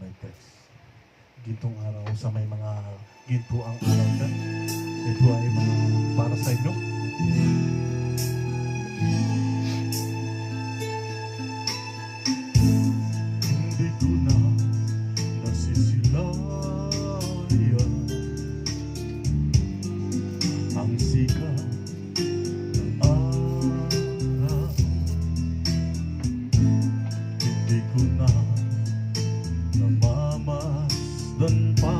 may text. Gintong araw sa may mga ginto ang araw na. Ito ay mga para sa inyo. Hindi ko na nasisilayan ang sikat ng araw. Hindi ko na namamasdan pa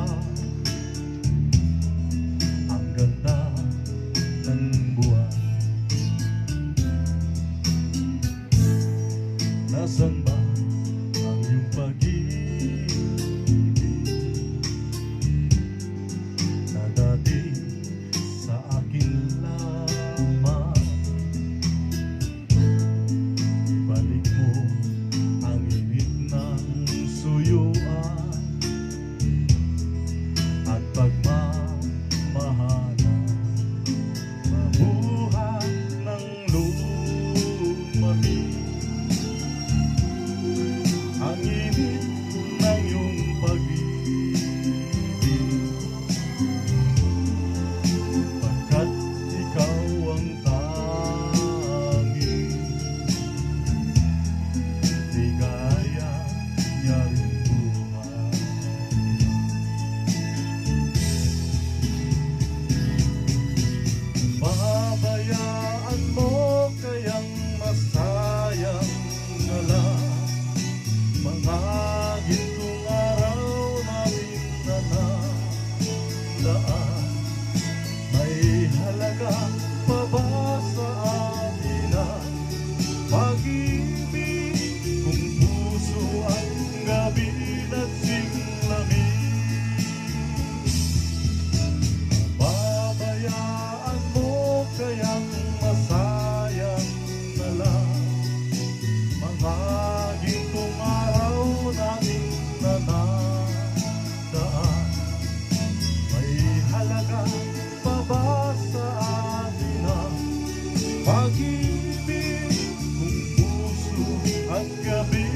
ang ganda ng buwan. Nasaan ba ang iyong pag-ibig na dati sa akin lamang? Ibalik mo ang init ng suyuan at pagmamahalan. Mabuhat ng lumamig ang init ng iyong pag-ibig, pagkat ikaw ang tanging ligaya niya rin buhay. Pabayaan mo kayang masayang na lang mga gintong araw namin na nadaan. May halaga pa ba sa atin ang pag-ibig kung puso at gabi nagsing lamig? Pabayaan mo kayang masayang na lang mga gintong araw natin na nadaan. May halaga pa ba sa atin ang pag-ibig kung puso at gabi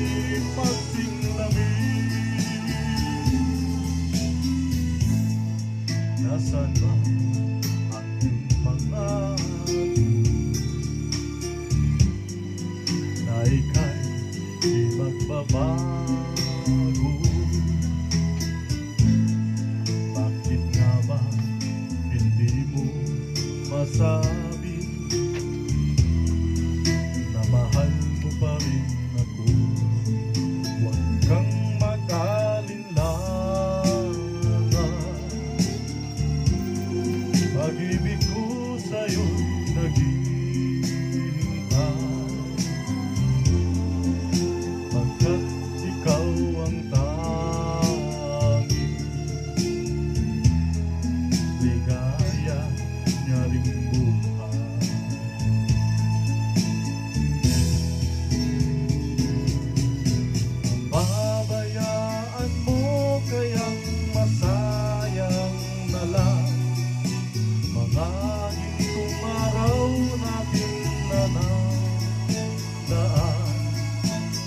magsing lamig? Nasaan ba ang iyong pangako na ika'y di magbabago? Bakit nga ba hindi mo masabi na mahal mo pa rin ako? Huwag kang mag-alinlangan, pag-ibig ko sa'yo'y naghihintay, pagkat ikaw ang tanging ligaya niya ring buhay. Pabayaan mo kayang masayang na lang mga gintong araw natin na nadaan.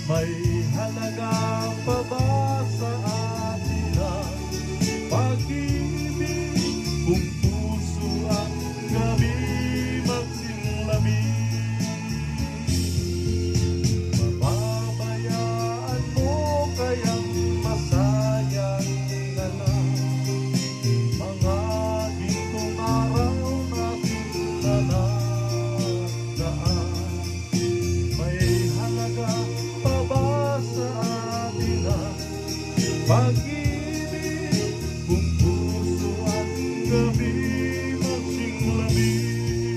May halaga pa ba sa atin ang pag-ibig kung puso at gabi magsing lamig? Pababayaan mo kayang masayang na lang mga gintong araw natin na nadaan. May halaga pa ba sa atin ang pag-ibig kung puso at gabi magsing lamig?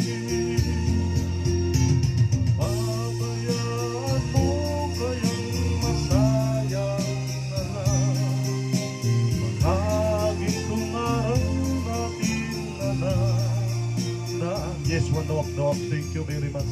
Pabayaan mo kayang masayang na lang mga gintong araw natin na nadaan. Yes, one walk. Thank you very much.